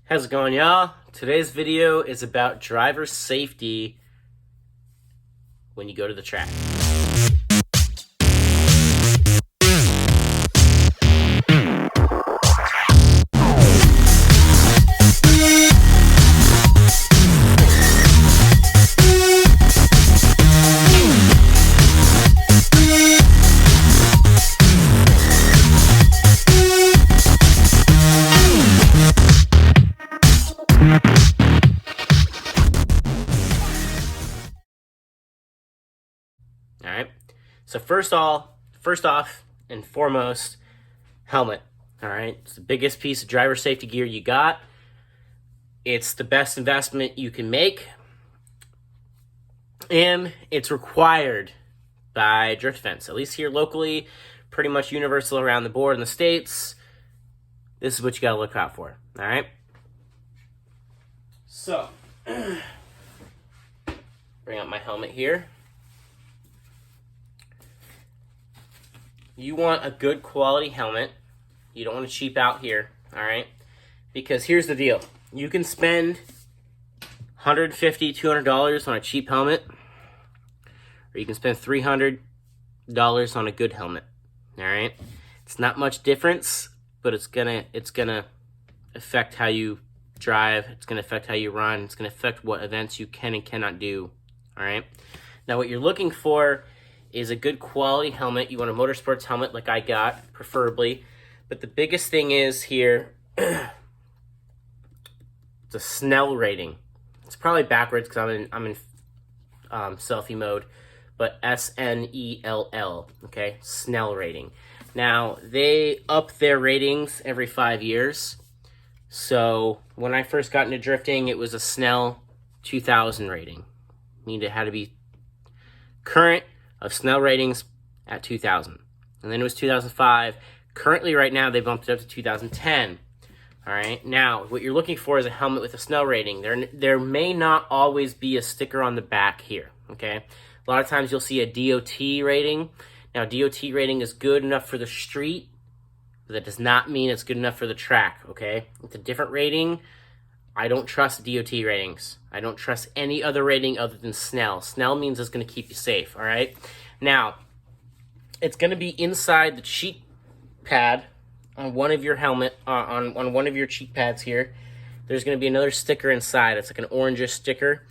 How's it going, y'all? Today's video is about driver safety when you go to the track. All right. So first off and foremost, helmet. All right. It's the biggest piece of driver safety gear you got. It's the best investment you can make. And it's required by drift events, at least here locally, pretty much universal around the board in the States. This is what you got to look out for. All right. So, bring out my helmet here. You want a good quality helmet. You don't want to cheap out here, all right? Because here's the deal. You can spend $150, $200 on a cheap helmet, or you can spend $300 on a good helmet, all right? It's not much difference, but it's gonna affect how you drive. It's gonna affect how you run. It's gonna affect what events you can and cannot do, all right? Now, what you're looking for is a good quality helmet. You want a motorsports helmet like I got, preferably. But the biggest thing is here, it's a Snell rating. It's probably backwards because I'm in selfie mode, but SNELL, okay? Snell rating. Now, they up their ratings every 5 years. So when I first got into drifting, it was a Snell 2000 rating. It had to be current of Snell ratings at 2000. And then it was 2005. Currently, right now, they bumped it up to 2010. All right. Now, what you're looking for is a helmet with a Snell rating. There may not always be a sticker on the back here, okay? A lot of times you'll see a DOT rating. Now, DOT rating is good enough for the street, but that does not mean it's good enough for the track, okay? It's a different rating. I don't trust DOT ratings. I don't trust any other rating other than Snell. Snell means it's going to keep you safe, all right? Now, it's going to be inside the cheek pad on one of your helmet, on one of your cheek pads here. There's going to be another sticker inside. It's like an orangish sticker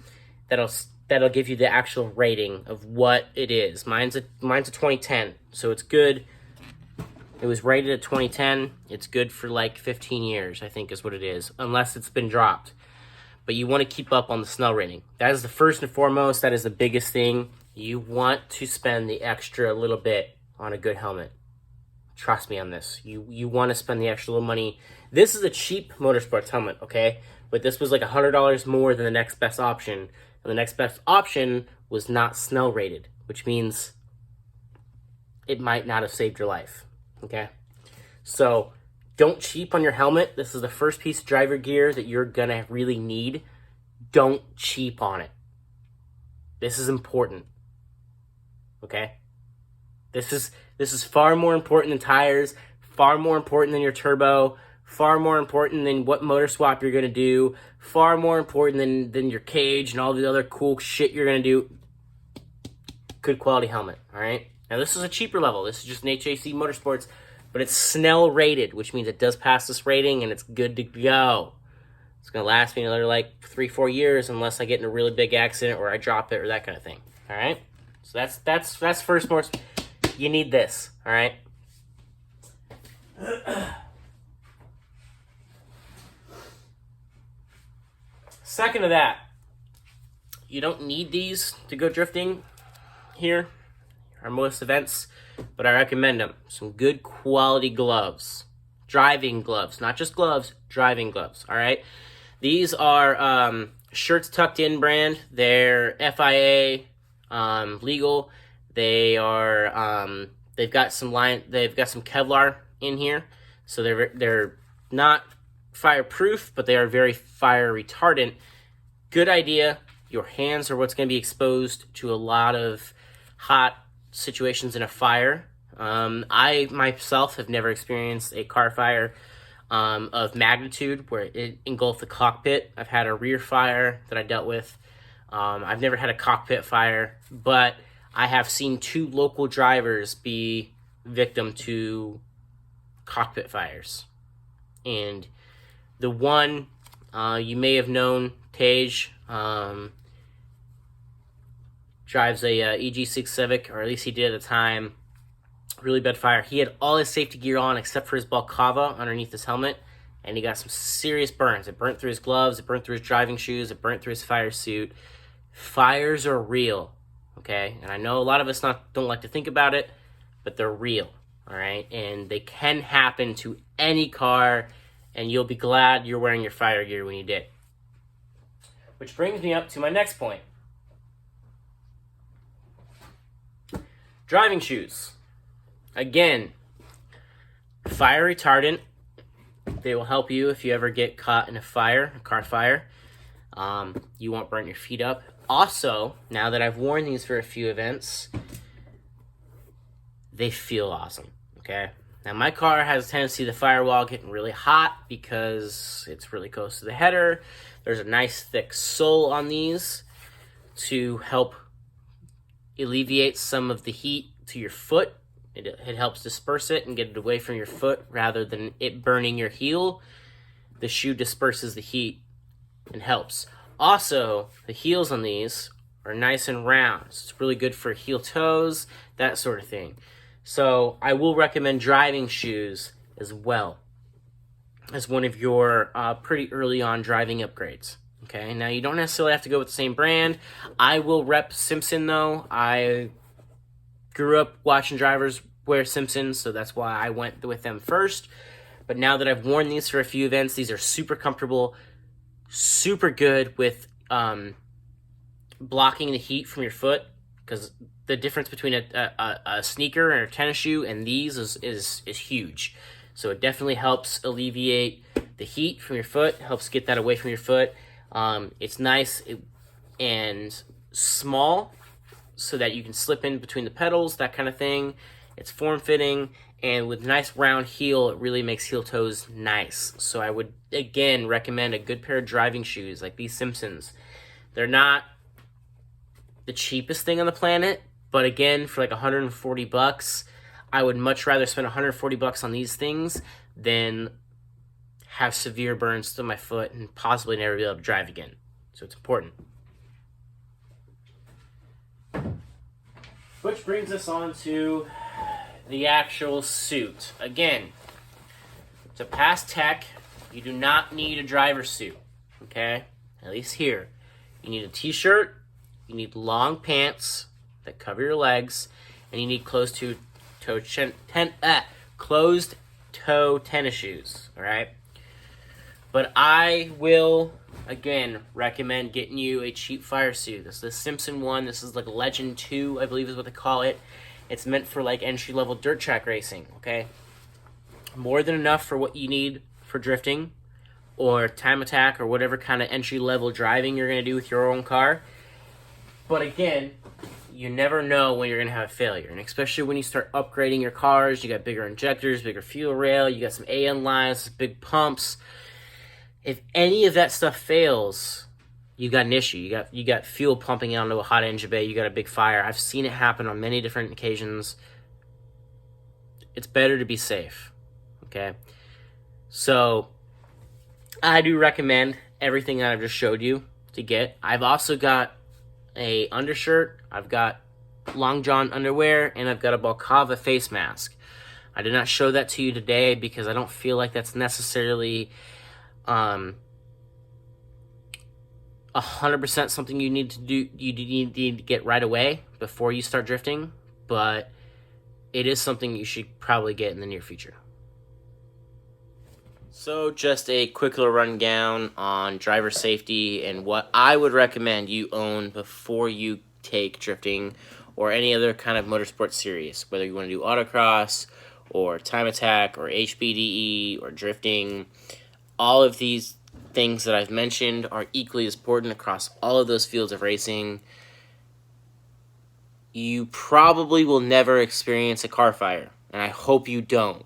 that'll give you the actual rating of what it is. Mine's a 2010, so it's good. It was rated at 2010. It's good for like 15 years, I think is what it is, unless it's been dropped. But you want to keep up on the Snell rating. That is the first and foremost. That is the biggest thing. You want to spend the extra little bit on a good helmet. Trust me on this. You want to spend the extra little money. This is a cheap motorsports helmet, okay? But this was like $100 more than the next best option. And the next best option was not Snell rated, which means it might not have saved your life. Okay, so don't cheap on your helmet. This is the first piece of driver gear that you're gonna really need. Don't cheap on it. This is important. Okay, this is far more important than tires, far more important than your turbo, far more important than what motor swap you're gonna do, far more important than your cage and all the other cool shit you're gonna do. Good quality helmet, all right? Now, this is a cheaper level. This is just an HAC Motorsports, but it's Snell rated, which means it does pass this rating, and it's good to go. It's going to last me another, 3-4 years unless I get in a really big accident or I drop it or that kind of thing. All right? So that's first more. You need this, all right? Second to that, you don't need these to go drifting here or most events, but I recommend them. Some good quality gloves. Driving gloves. Not just gloves, driving gloves, all right? These are Shirts Tucked In brand. They're FIA legal. They are they've got some Kevlar in here. So they're not fireproof, but they are very fire retardant. Good idea. Your hands are what's going to be exposed to a lot of hot situations in a fire. I myself have never experienced a car fire. of magnitude where it engulfed the cockpit. I've had a rear fire that I dealt with. I've never had a cockpit fire, but I have seen 2 local drivers be victim to cockpit fires. And the one, you may have known, Tej, drives a EG6 Civic, or at least he did at the time. Really bad fire. He had all his safety gear on except for his balaclava underneath his helmet, and he got some serious burns. It burnt through his gloves, it burnt through his driving shoes, it burnt through his fire suit. Fires are real, okay? And I know a lot of us don't like to think about it, but they're real, all right? And they can happen to any car, and you'll be glad you're wearing your fire gear when you did. Which brings me up to my next point. Driving shoes. Again, fire retardant. They will help you if you ever get caught in a car fire. You won't burn your feet up. Also, now that I've worn these for a few events, they feel awesome, okay? Now, my car has a tendency, the firewall getting really hot because it's really close to the header. There's a nice thick sole on these to help alleviate some of the heat to your foot. It helps disperse it and get it away from your foot rather than it burning your heel. The shoe disperses the heat and helps. Also, the heels on these are nice and round. So it's really good for heel toes, that sort of thing. So I will recommend driving shoes as well as one of your pretty early on driving upgrades. Okay, now you don't necessarily have to go with the same brand. I will rep Simpson though. I grew up watching drivers wear Simpsons, so that's why I went with them first. But now that I've worn these for a few events, these are super comfortable, super good with blocking the heat from your foot, because the difference between a sneaker and a tennis shoe and these is huge. So it definitely helps alleviate the heat from your foot, helps get that away from your foot. It's nice and small so that you can slip in between the pedals, that kind of thing. It's form-fitting, and with nice round heel, it really makes heel toes nice. So I would, again, recommend a good pair of driving shoes like these Simpsons. They're not the cheapest thing on the planet, but again, for like $140, I would much rather spend $140 on these things than have severe burns to my foot and possibly never be able to drive again. So it's important. Which brings us on to the actual suit. Again, to pass tech, you do not need a driver's suit, okay? At least here. You need a t-shirt, you need long pants that cover your legs, and you need closed-toe tennis shoes, all right? But I will, again, recommend getting you a cheap fire suit. This is the Simpson one. This is like Legend 2, I believe is what they call it. It's meant for like entry-level dirt track racing, okay? More than enough for what you need for drifting or time attack or whatever kind of entry-level driving you're going to do with your own car. But again, you never know when you're going to have a failure. And especially when you start upgrading your cars, you got bigger injectors, bigger fuel rail, you got some AN lines, big pumps. If any of that stuff fails, you got an issue. You got fuel pumping out into a hot engine bay. You got a big fire. I've seen it happen on many different occasions. It's better to be safe, okay? So I do recommend everything that I've just showed you to get. I've also got a undershirt. I've got long john underwear, and I've got a balaclava face mask. I did not show that to you today because I don't feel like that's necessarily 100% something you need to do. You need to get right away before you start drifting, but it is something you should probably get in the near future. So just a quick little rundown on driver safety and what I would recommend you own before you take drifting or any other kind of motorsport series, whether you want to do autocross or time attack or HBDE or drifting. All of these things that I've mentioned are equally as important across all of those fields of racing. You probably will never experience a car fire, and I hope you don't.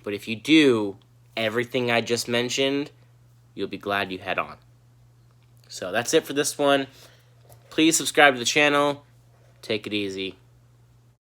But if you do, everything I just mentioned, you'll be glad you had on. So that's it for this one. Please subscribe to the channel. Take it easy.